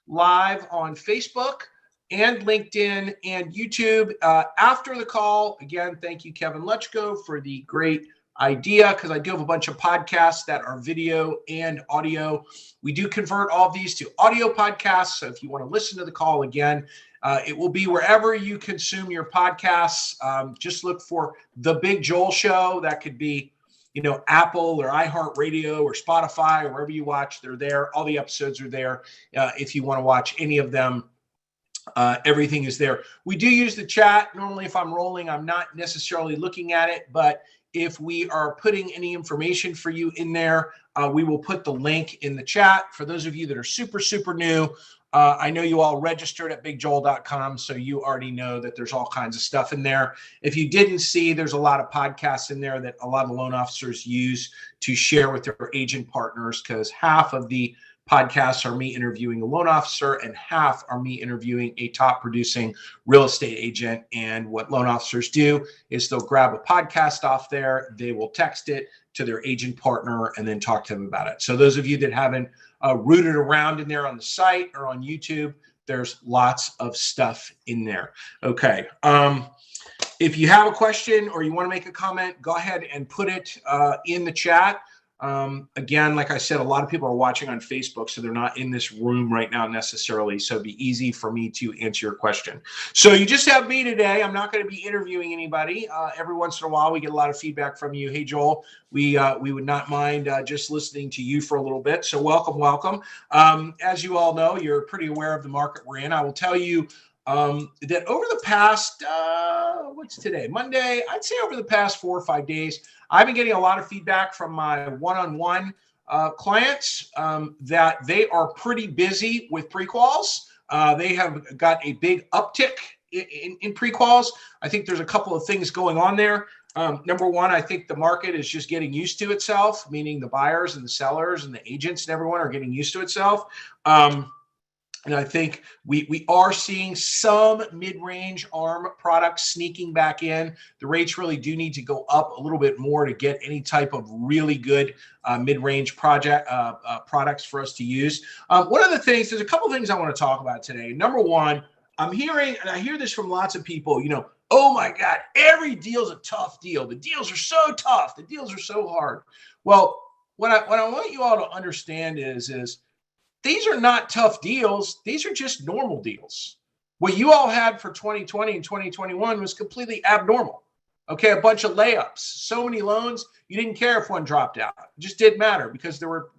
live on Facebook and LinkedIn and YouTube after the call. Again, thank you, Kevin Lutchko, for the great idea, because I do have a bunch of podcasts that are video and audio. We do convert all of these to audio podcasts. So if you want to listen to the call again, it will be wherever you consume your podcasts. Just look for The Big Joel Show. That could be, Apple or iHeartRadio or Spotify, or wherever you watch, they're there. All the episodes are there. If you want to watch any of them, everything is there. We do use the chat. Normally, if I'm rolling, I'm not necessarily looking at it, but if we are putting any information for you in there, we will put the link in the chat. For those of you that are super, super new, I know you all registered at bigjoel.com, so you already know that there's all kinds of stuff in there. If you didn't see, there's a lot of podcasts in there that a lot of loan officers use to share with their agent partners, because half of the podcasts are me interviewing a loan officer and half are me interviewing a top producing real estate agent. And what loan officers do is they'll grab a podcast off there, they will text it to their agent partner and then talk to them about it. So those of you that haven't rooted around in there on the site or on YouTube, there's lots of stuff in there. Okay. If you have a question or you want to make a comment, go ahead and put it in the chat. Again, like I said, a lot of people are watching on Facebook, so they're not in this room right now necessarily. So it'd be easy for me to answer your question. So you just have me today. I'm not going to be interviewing anybody. Every once in a while, we get a lot of feedback from you. Hey, Joel, we would not mind just listening to you for a little bit. So welcome. As you all know, you're pretty aware of the market we're in. I will tell you that over the past, what's today? Monday. I'd say over the past 4 or 5 days, I've been getting a lot of feedback from my one-on-one clients that they are pretty busy with pre-quals. They have got a big uptick in pre-quals. I think there's a couple of things going on there. Number one, I think the market is just getting used to itself, meaning the buyers and the sellers and the agents and everyone are getting used to itself. And I think we are seeing some mid-range ARM products sneaking back in. The rates really do need to go up a little bit more to get any type of really good mid-range products for us to use. One of the things, there's a couple of things I want to talk about today. Number one, I'm hearing, and I hear this from lots of people, oh my God, every deal's a tough deal. The deals are so tough. The deals are so hard. Well, what I want you all to understand is these are not tough deals. These are just normal deals. What you all had for 2020 and 2021 was completely abnormal. Okay, a bunch of layups, so many loans, you didn't care if one dropped out. It just didn't matter because there were,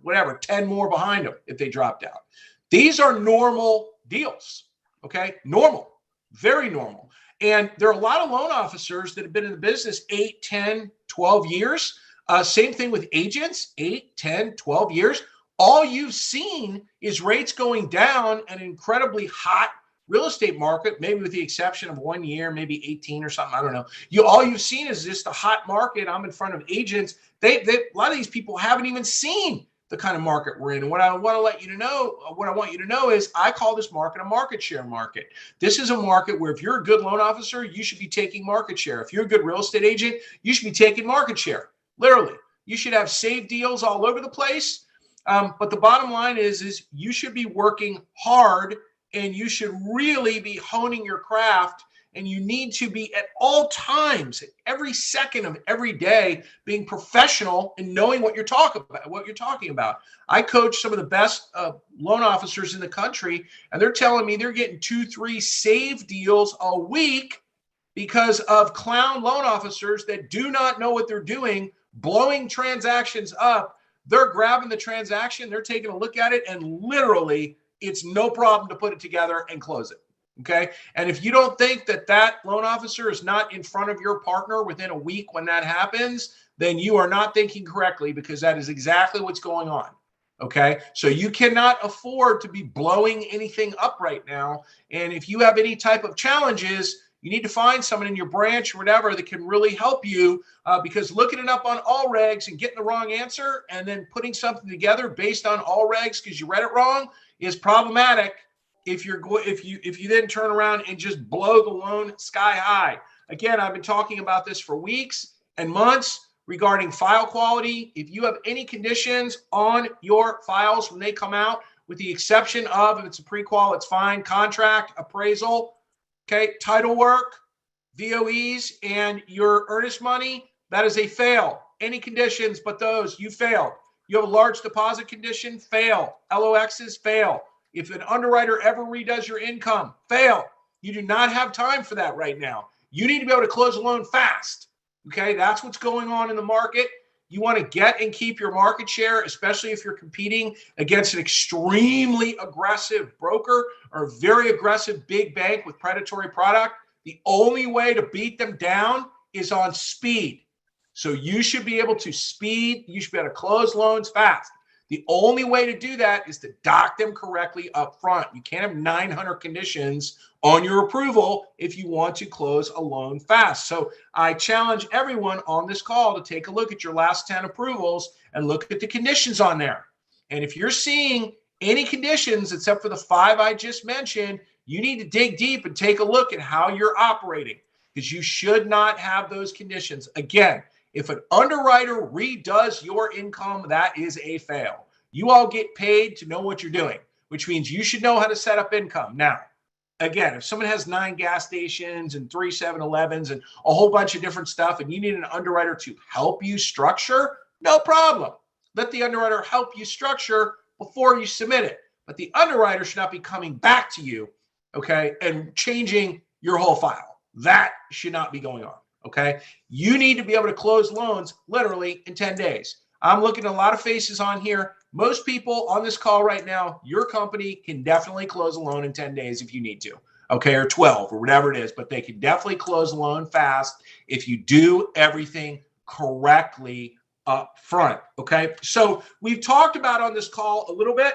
10 more behind them if they dropped out. These are normal deals, okay? Normal, very normal. And there are a lot of loan officers that have been in the business 8, 10, 12 years. Same thing with agents, 8, 10, 12 years. All you've seen is rates going down, an incredibly hot real estate market, maybe with the exception of 1 year, maybe 18 or something. I don't know. All you've seen is just a hot market. I'm in front of agents. A lot of these people haven't even seen the kind of market we're in. And what I want you to know is I call this market a market share market. This is a market where if you're a good loan officer, you should be taking market share. If you're a good real estate agent, you should be taking market share. Literally, you should have saved deals all over the place. But the bottom line is you should be working hard and you should really be honing your craft, and you need to be at all times, every second of every day, being professional and knowing what you're talking about. I coach some of the best loan officers in the country, and they're telling me they're getting 2, 3 save deals a week because of clown loan officers that do not know what they're doing, blowing transactions up. They're grabbing the transaction, they're taking a look at it, and literally it's no problem to put it together and close it, okay? And if you don't think that loan officer is not in front of your partner within a week when that happens, then you are not thinking correctly, because that is exactly what's going on, okay? So you cannot afford to be blowing anything up right now. And if you have any type of challenges, you need to find someone in your branch or whatever that can really help you, because looking it up on all regs and getting the wrong answer and then putting something together based on all regs because you read it wrong is problematic. If you then turn around and just blow the loan sky high. Again, I've been talking about this for weeks and months regarding file quality. If you have any conditions on your files when they come out, with the exception of, if it's a pre-qual, it's fine, contract, appraisal, okay, title work, VOEs, and your earnest money, that is a fail. Any conditions but those, you failed. You have a large deposit condition, fail. LOXs, fail. If an underwriter ever redoes your income, fail. You do not have time for that right now. You need to be able to close a loan fast. Okay, that's what's going on in the market. You want to get and keep your market share, especially if you're competing against an extremely aggressive broker or a very aggressive big bank with predatory product. The only way to beat them down is on speed. So you should be able to speed. You should be able to close loans fast. The only way to do that is to dock them correctly up front. You can't have 900 conditions on your approval if you want to close a loan fast. So I challenge everyone on this call to take a look at your last 10 approvals and look at the conditions on there. And if you're seeing any conditions except for the 5 I just mentioned, you need to dig deep and take a look at how you're operating, because you should not have those conditions. Again, if an underwriter redoes your income, that is a fail. You all get paid to know what you're doing, which means you should know how to set up income. Now, again, if someone has 9 gas stations and 3 7-Elevens and a whole bunch of different stuff, and you need an underwriter to help you structure, no problem. Let the underwriter help you structure before you submit it. But the underwriter should not be coming back to you, okay, and changing your whole file. That should not be going on. Okay, you need to be able to close loans literally in 10 days. I'm looking at a lot of faces on here. Most people on this call right now, your company can definitely close a loan in 10 days if you need to, okay, or 12 or whatever it is, but they can definitely close a loan fast if you do everything correctly up front, okay? So we've talked about on this call a little bit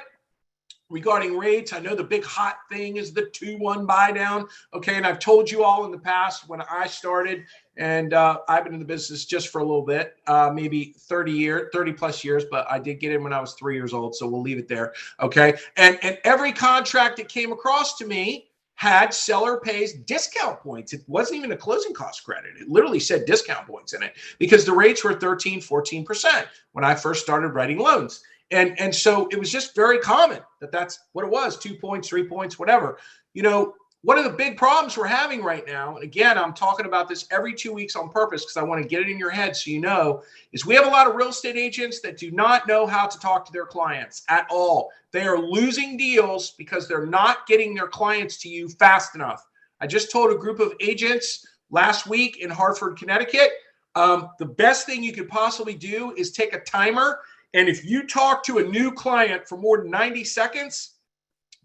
regarding rates. I know the big hot thing is the 2-1 buy down. Okay. And I've told you all in the past when I started, and I've been in the business just for a little bit, maybe 30 plus years, but I did get in when I was 3 years old. So we'll leave it there. Okay. And every contract that came across to me had seller pays discount points. It wasn't even a closing cost credit. It literally said discount points in it because the rates were 13, 14% when I first started writing loans. And so it was just very common that's what it was, 2 points, 3 points, whatever. You know, one of the big problems we're having right now, and again, I'm talking about this every 2 weeks on purpose because I want to get it in your head so you know, is we have a lot of real estate agents that do not know how to talk to their clients at all. They are losing deals because they're not getting their clients to you fast enough. I just told a group of agents last week in Hartford, Connecticut, the best thing you could possibly do is take a timer. And if you talk to a new client for more than 90 seconds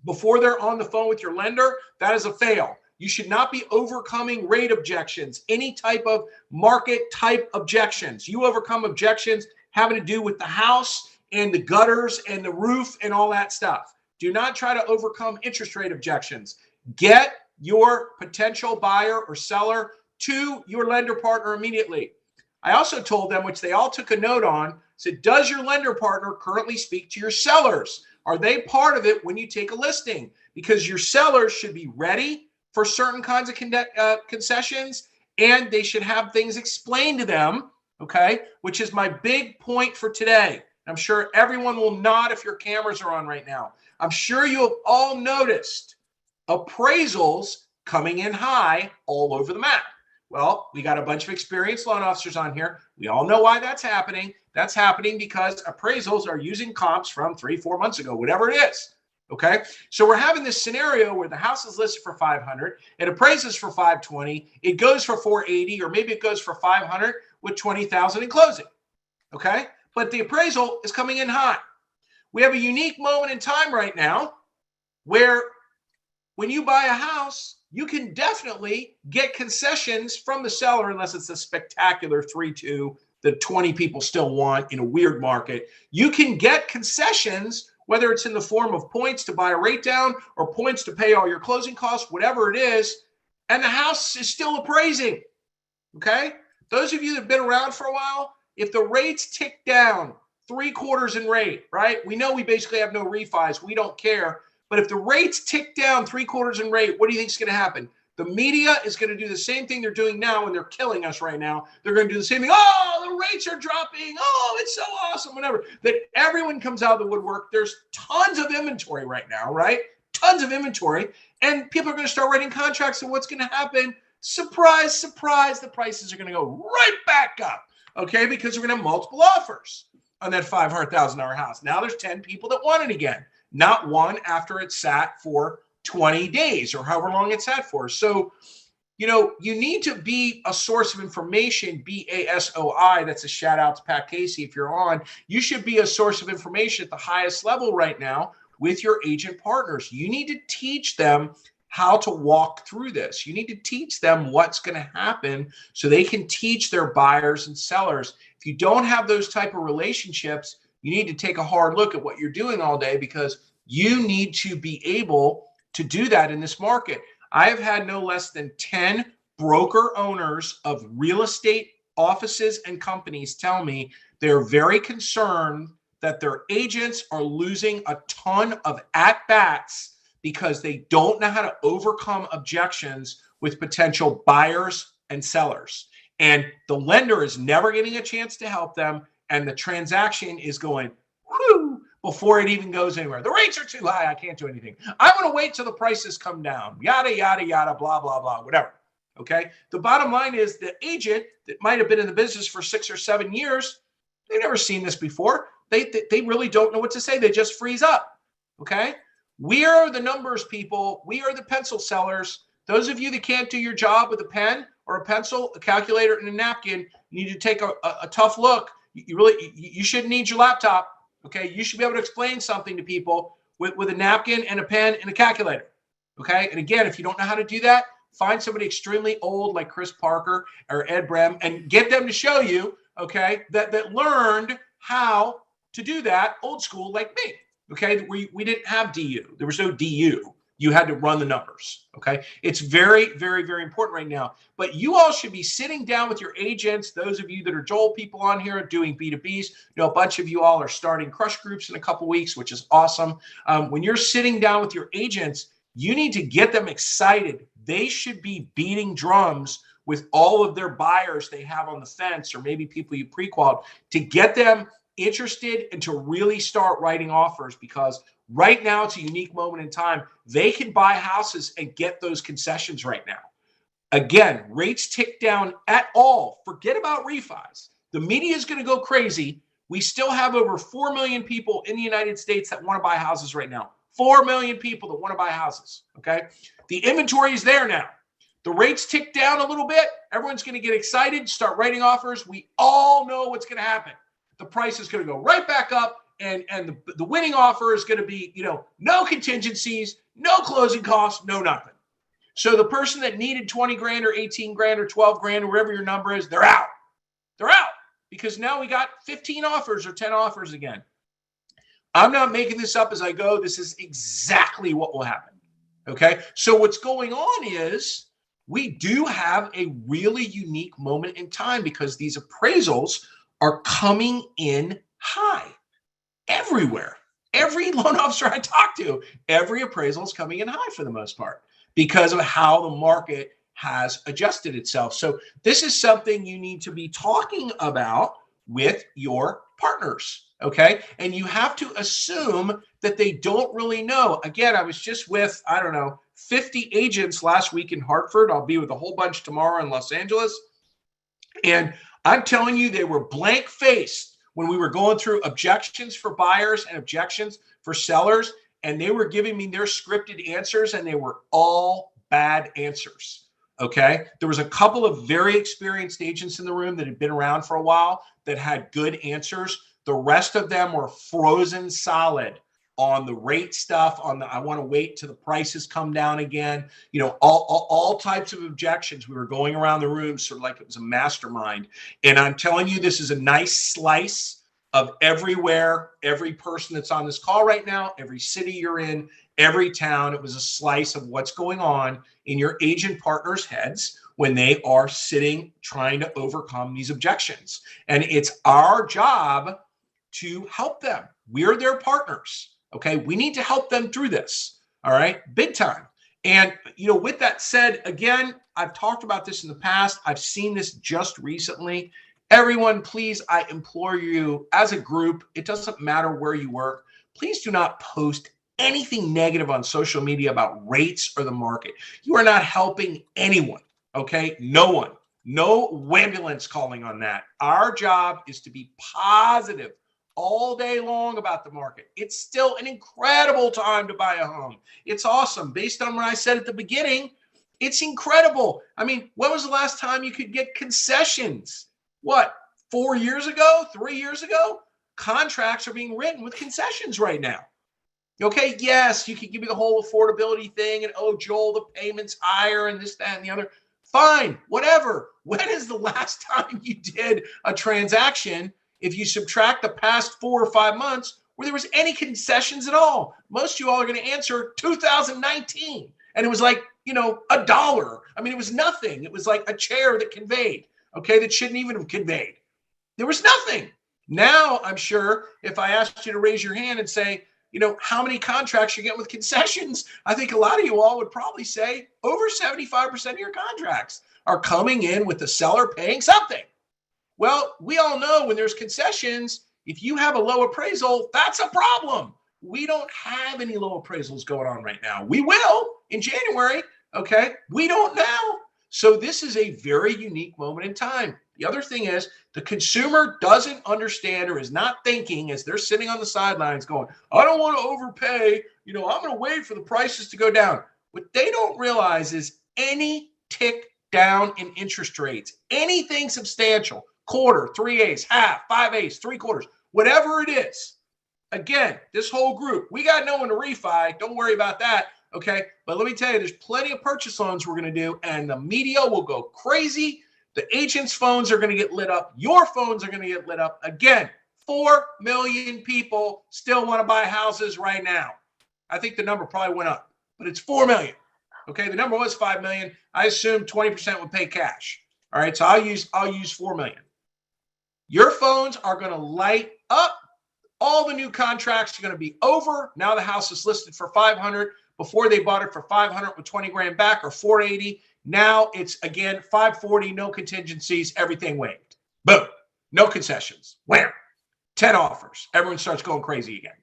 before they're on the phone with your lender, that is a fail. You should not be overcoming rate objections, any type of market type objections. You overcome objections having to do with the house and the gutters and the roof and all that stuff. Do not try to overcome interest rate objections. Get your potential buyer or seller to your lender partner immediately. I also told them, which they all took a note on, said, does your lender partner currently speak to your sellers? Are they part of it when you take a listing? Because your sellers should be ready for certain kinds of concessions, and they should have things explained to them, okay, which is my big point for today. I'm sure everyone will nod if your cameras are on right now. I'm sure you have all noticed appraisals coming in high all over the map. Well, we got a bunch of experienced loan officers on here. We all know why that's happening. That's happening because appraisals are using comps from 3-4 months ago, whatever it is. Okay. So we're having this scenario where the house is listed for 500, it appraises for 520, it goes for 480, or maybe it goes for 500 with 20,000 in closing. Okay. But the appraisal is coming in high. We have a unique moment in time right now where when you buy a house, you can definitely get concessions from the seller unless it's a spectacular 3-2 that 20 people still want in a weird market. You can get concessions, whether it's in the form of points to buy a rate down or points to pay all your closing costs, whatever it is, and the house is still appraising, okay? Those of you that have been around for a while, if the rates tick down 3/4 in rate, right? We know we basically have no refis. We don't care. But if the rates tick down 3/4 in rate, what do you think is going to happen? The media is going to do the same thing they're doing now, and they're killing us right now. They're going to do the same thing. Oh, the rates are dropping. Oh, it's so awesome, whatever. That everyone comes out of the woodwork. There's tons of inventory right now, right? Tons of inventory. And people are going to start writing contracts. And what's going to happen? Surprise, surprise, the prices are going to go right back up, okay? Because we're going to have multiple offers on that $500,000 house. Now there's 10 people that want it again, not one after it sat for 20 days or however long it sat for. So, you know, you need to be a source of information, BASOI. That's a shout out to Pat Casey. If you're on, you should be a source of information at the highest level right now with your agent partners. You need to teach them how to walk through this. You need to teach them what's going to happen so they can teach their buyers and sellers. If you don't have those type of relationships, you need to take a hard look at what you're doing all day, because you need to be able to do that in this market. I have had no less than 10 broker owners of real estate offices and companies tell me they're very concerned that their agents are losing a ton of at-bats because they don't know how to overcome objections with potential buyers and sellers. And the lender is never getting a chance to help them, and the transaction is going, whoo, before it even goes anywhere. The rates are too high. I can't do anything. I want to wait till the prices come down. Yada, yada, yada, blah, blah, blah, whatever. Okay. The bottom line is the agent that might have been in the business for 6 or 7 years, they've never seen this before. They really don't know what to say. They just freeze up. Okay. We are the numbers people. We are the pencil sellers. Those of you that can't do your job with a pen or a pencil, a calculator, and a napkin, you need to take a tough look. You shouldn't need your laptop. Okay, you should be able to explain something to people with a napkin and a pen and a calculator. Okay, and again, if you don't know how to do that, find somebody extremely old like Chris Parker or Ed Brem and get them to show you, okay, that learned how to do that old school like me. Okay, we didn't have DU. There was no DU. You had to run the numbers. Okay, it's very, very, very important right now. But you all should be sitting down with your agents. Those of you that are Joel people on here doing B2Bs, you know, a bunch of you all are starting crush groups in a couple weeks, which is awesome. When you're sitting down with your agents, you need to get them excited. They should be beating drums with all of their buyers they have on the fence, or maybe people you pre-qualified, to get them interested and to really start writing offers, because right now it's a unique moment in time. They can buy houses and get those concessions right now. Again, rates tick down at all. Forget about refis. The media is going to go crazy. We still have over 4 million people in the United States that want to buy houses right now. 4 million people that want to buy houses. Okay. The inventory is there now. The rates tick down a little bit. Everyone's going to get excited, start writing offers. We all know what's going to happen. The price is going to go right back up, and the winning offer is going to be, you know, no contingencies, no closing costs, no nothing. So the person that needed 20 grand or 18 grand or 12 grand or whatever your number is, they're out. They're out because now we got 15 offers or 10 offers again. I'm not making this up as I go. This is exactly what will happen. Okay. So what's going on is we do have a really unique moment in time, because these appraisals are coming in high everywhere. Every loan officer I talk to, every appraisal is coming in high for the most part because of how the market has adjusted itself. So this is something you need to be talking about with your partners, okay? And you have to assume that they don't really know. Again, I was just with, 50 agents last week in Hartford. I'll be with a whole bunch tomorrow in Los Angeles. And I'm telling you, they were blank-faced when we were going through objections for buyers and objections for sellers, and they were giving me their scripted answers, and they were all bad answers, okay? There was a couple of very experienced agents in the room that had been around for a while that had good answers. The rest of them were frozen solid on the rate stuff, on the I want to wait till the prices come down again. You know, all types of objections. We were going around the room sort of like it was a mastermind. And I'm telling you, this is a nice slice of everywhere, every person that's on this call right now, every city you're in, every town. It was a slice of what's going on in your agent partners' heads when they are sitting trying to overcome these objections. And it's our job to help them. We're their partners. Okay, we need to help them through this. All right, big time. And, you know, with that said, again, I've talked about this in the past. I've seen this just recently. Everyone, please, I implore you as a group, it doesn't matter where you work, please do not post anything negative on social media about rates or the market. You are not helping anyone, okay? No one. No ambulance calling on that. Our job is to be positive all day long about the market. It's still an incredible time to buy a home. It's awesome. Based on what I said at the beginning, it's incredible. I mean, when was the last time you could get concessions? What, 4 years ago, 3 years ago? Contracts are being written with concessions right now. Okay, yes, you could give me the whole affordability thing and, oh, Joel, the payment's higher and this, that, and the other. Fine, whatever. When is the last time you did a transaction, if you subtract the past 4 or 5 months, where there was any concessions at all? Most of you all are going to answer 2019. And it was like, you know, $1. I mean, it was nothing. It was like a chair that conveyed, okay, that shouldn't even have conveyed. There was nothing. Now, I'm sure if I asked you to raise your hand and say, you know, how many contracts you get with concessions, I think a lot of you all would probably say over 75% of your contracts are coming in with the seller paying something. Well, we all know when there's concessions, if you have a low appraisal, that's a problem. We don't have any low appraisals going on right now. We will in January, okay? We don't now. So this is a very unique moment in time. The other thing is the consumer doesn't understand or is not thinking as they're sitting on the sidelines going, I don't want to overpay. You know, I'm going to wait for the prices to go down. What they don't realize is any tick down in interest rates, anything substantial, quarter, 3/8, half, 5/8, 3/4, whatever it is. Again, this whole group, we got no one to refi. Don't worry about that. Okay. But let me tell you, there's plenty of purchase loans we're going to do, and the media will go crazy. The agents' phones are going to get lit up. Your phones are going to get lit up. Again, 4 million people still want to buy houses right now. I think the number probably went up, but it's 4 million. Okay. The number was 5 million. I assume 20% would pay cash. All right. So I'll use 4 million. Your phones are going to light up. All the new contracts are going to be over. Now the house is listed for 500. Before they bought it for 500 with 20 grand back or 480. Now it's again 540, no contingencies, everything waived. Boom, no concessions. Wham, 10 offers. Everyone starts going crazy again.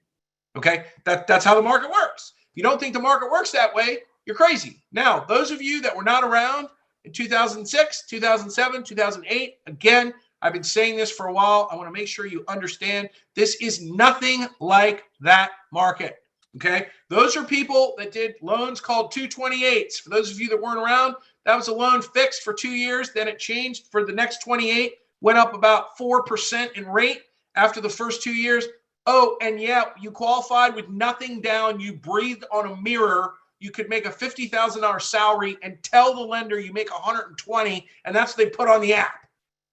Okay, that's how the market works. If you don't think the market works that way, you're crazy. Now, those of you that were not around in 2006, 2007, 2008, again, I've been saying this for a while. I want to make sure you understand this is nothing like that market. Okay, those are people that did loans called 228s. For those of you that weren't around, that was a loan fixed for 2 years. Then it changed for the next 28, went up about 4% in rate after the first 2 years. Oh, and yeah, you qualified with nothing down. You breathed on a mirror. You could make a $50,000 salary and tell the lender you make 120, and that's what they put on the app.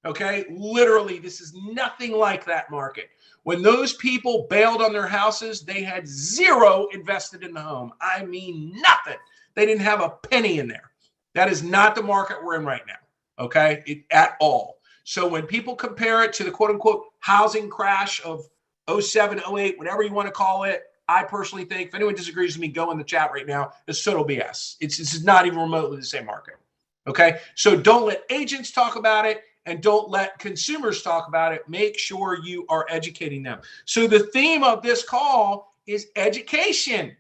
Okay, literally, this is nothing like that market. When those people bailed on their houses, they had zero invested in the home. I mean, nothing. They didn't have a penny in there. That is not the market we're in right now, okay, at all. So when people compare it to the quote-unquote housing crash of 07, 08, whatever you want to call it, I personally think, if anyone disagrees with me, go in the chat right now. It's total BS. This is not even remotely the same market, okay? So don't let agents talk about it. And don't let consumers talk about it. Make sure you are educating them. So the theme of this call is education.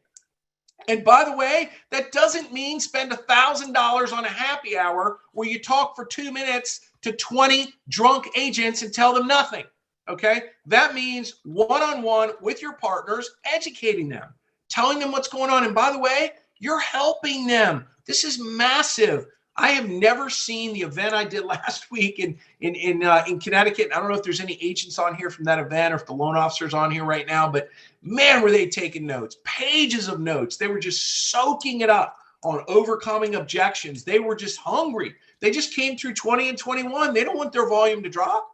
And by the way, that doesn't mean spend $1,000 on a happy hour where you talk for 2 minutes to 20 drunk agents and tell them nothing. Okay? That means one-on-one with your partners, educating them, telling them what's going on. And by the way, you're helping them. This is massive. I have never seen the event I did last week in Connecticut. I don't know if there's any agents on here from that event or if the loan officer's on here right now, but man, were they taking notes, pages of notes. They were just soaking it up on overcoming objections. They were just hungry. They just came through 20 and 21. They don't want their volume to drop.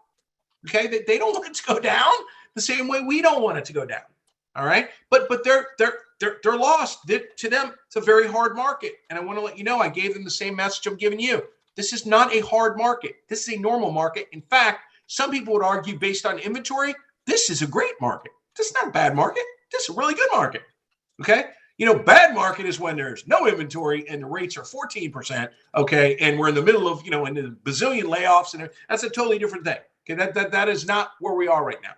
Okay. They don't want it to go down the same way we don't want it to go down. All right. But they're lost. To them, it's a very hard market. And I want to let you know, I gave them the same message I'm giving you. This is not a hard market. This is a normal market. In fact, some people would argue based on inventory, this is a great market. This is not a bad market. This is a really good market. Okay. Bad market is when there's no inventory and the rates are 14%. Okay. And we're in the middle of, in the bazillion layoffs, and that's a totally different thing. Okay. That is not where we are right now.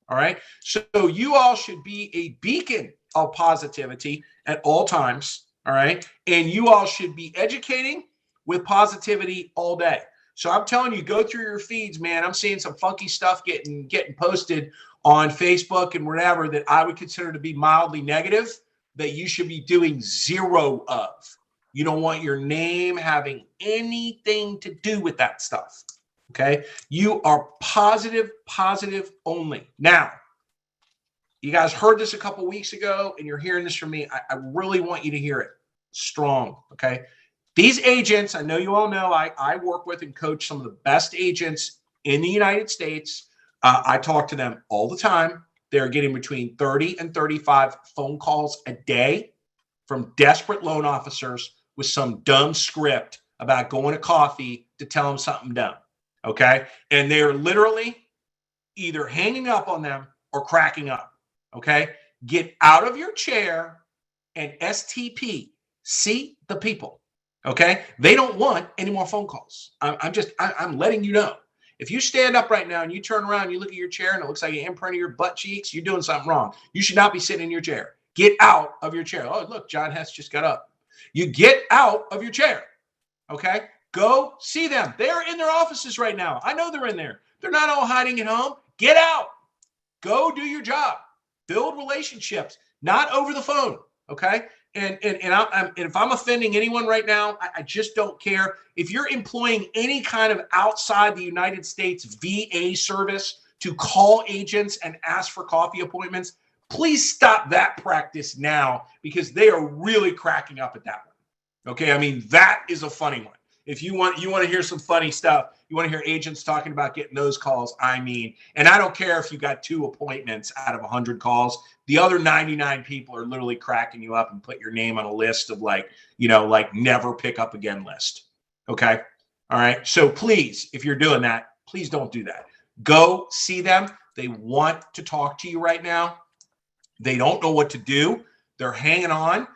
All right. So you all should be a beacon of positivity at all times. All right. And you all should be educating with positivity all day. So I'm telling you, go through your feeds, man. I'm seeing some funky stuff getting posted on Facebook and whatever that I would consider to be mildly negative, that you should be doing zero of. You don't want your name having anything to do with that stuff. Okay. You are positive only. Now, you guys heard this a couple weeks ago and you're hearing this from me. I really want you to hear it strong. Okay. These agents, I know you all know, I work with and coach some of the best agents in the United States. I talk to them all the time. They're getting between 30 and 35 phone calls a day from desperate loan officers with some dumb script about going to coffee to tell them something dumb. Okay. And they're literally either hanging up on them or cracking up. Okay. Get out of your chair and STP. See the people. Okay. They don't want any more phone calls. I'm letting you know. If you stand up right now and you turn around and you look at your chair and it looks like an imprint of your butt cheeks, you're doing something wrong. You should not be sitting in your chair. Get out of your chair. Oh, look, John Hess just got up. You get out of your chair. Okay. Go see them. They're in their offices right now. I know they're in there. They're not all hiding at home. Get out. Go do your job. Build relationships, not over the phone. Okay. And if I'm offending anyone right now, I just don't care. If you're employing any kind of outside the United States VA service to call agents and ask for coffee appointments, please stop that practice now, because they are really cracking up at that one. Okay. I mean, that is a funny one. If you want to hear some funny stuff, you want to hear agents talking about getting those calls. And I don't care if you got 2 appointments out of 100 calls. The other 99 people are literally cracking you up and put your name on a list of like never pick up again list. Okay. All right. So please, if you're doing that, please don't do that. Go see them. They want to talk to you right now. They don't know what to do. They're hanging on.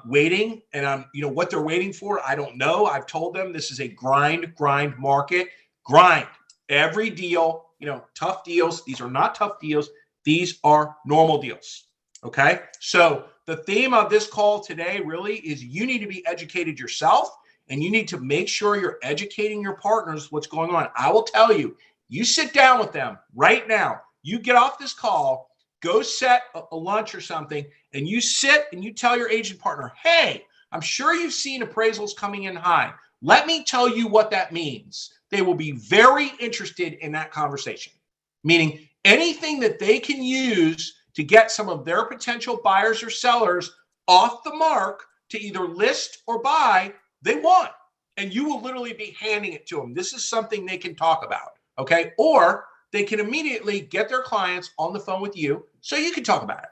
Waiting, and what they're waiting for, I don't know. I've told them this is a grind market. Grind every deal, tough deals. These are not tough deals. These are normal deals. Okay. So the theme of this call today really is you need to be educated yourself, and you need to make sure you're educating your partners what's going on. I will tell you, you sit down with them right now. You get off this call, go set a lunch or something, and you sit and you tell your agent partner, hey, I'm sure you've seen appraisals coming in high. Let me tell you what that means. They will be very interested in that conversation, meaning anything that they can use to get some of their potential buyers or sellers off the mark to either list or buy, they want. And you will literally be handing it to them. This is something they can talk about, okay? Or they can immediately get their clients on the phone with you so you can talk about it.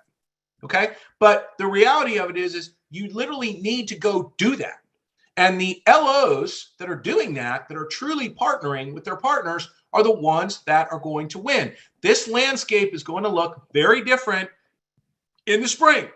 Okay. But the reality of it is you literally need to go do that. And the LOs that are doing that are truly partnering with their partners, are the ones that are going to win. This landscape is going to look very different in the spring.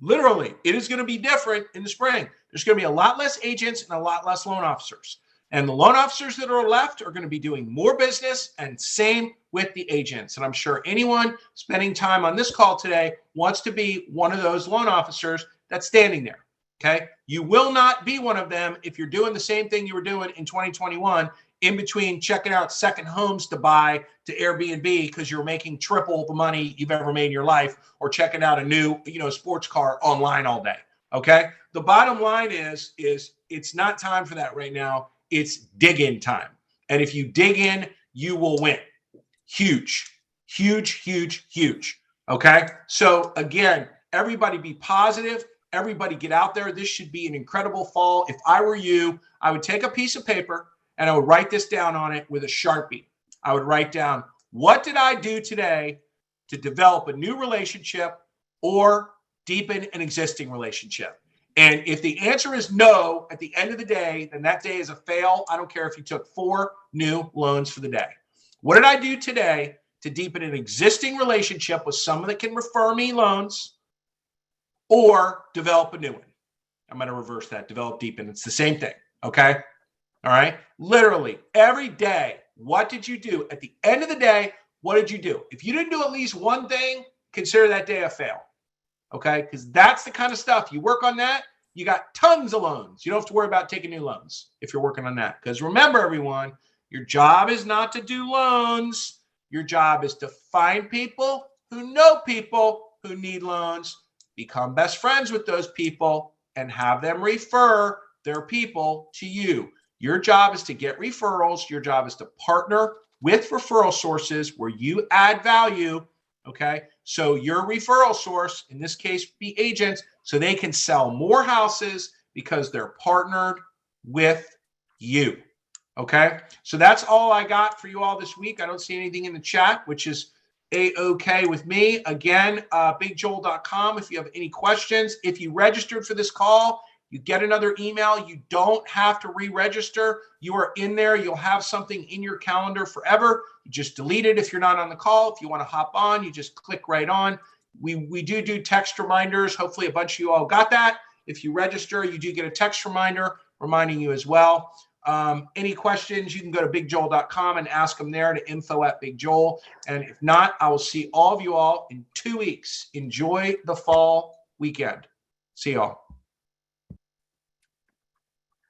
Literally, it is going to be different in the spring. There's going to be a lot less agents and a lot less loan officers. And the loan officers that are left are going to be doing more business, and same with the agents. And I'm sure anyone spending time on this call today wants to be one of those loan officers that's standing there. Okay. You will not be one of them if you're doing the same thing you were doing in 2021, in between checking out second homes to buy to Airbnb because you're making triple the money you've ever made in your life, or checking out a new, sports car online all day. Okay. The bottom line is it's not time for that right now. It's dig in time. And if you dig in, you will win. Huge. Okay. So again, everybody be positive. Everybody get out there. This should be an incredible fall. If I were you, I would take a piece of paper and I would write this down on it with a Sharpie. I would write down, what did I do today to develop a new relationship or deepen an existing relationship? And if the answer is no at the end of the day, then that day is a fail. I don't care if you took 4 new loans for the day. What did I do today to deepen an existing relationship with someone that can refer me loans, or develop a new one. I'm going to reverse that, develop, deepen. It's the same thing. Okay. All right. Literally every day. What did you do? At the end of the day, what did you do? If you didn't do at least one thing, consider that day a fail. Okay. Because that's the kind of stuff you work on that. You got tons of loans. You don't have to worry about taking new loans if you're working on that. Because remember, everyone, your job is not to do loans. Your job is to find people who know people who need loans, become best friends with those people, and have them refer their people to you. Your job is to get referrals. Your job is to partner with referral sources where you add value. Okay. So your referral source, in this case, be agents, so they can sell more houses because they're partnered with you. Okay. So that's all I got for you all this week. I don't see anything in the chat, which is A-OK with me. Again, bigJOEL.com if you have any questions. If you registered for this call, you get another email. You don't have to re-register. You are in there. You'll have something in your calendar forever. You just delete it if you're not on the call. If you want to hop on, you just click right on. We do text reminders. Hopefully a bunch of you all got that. If you register, you do get a text reminder reminding you as well. Any questions, you can go to bigJOEL.com and ask them there to info@bigJOEL. And if not, I will see all of you all in 2 weeks. Enjoy the fall weekend. See y'all.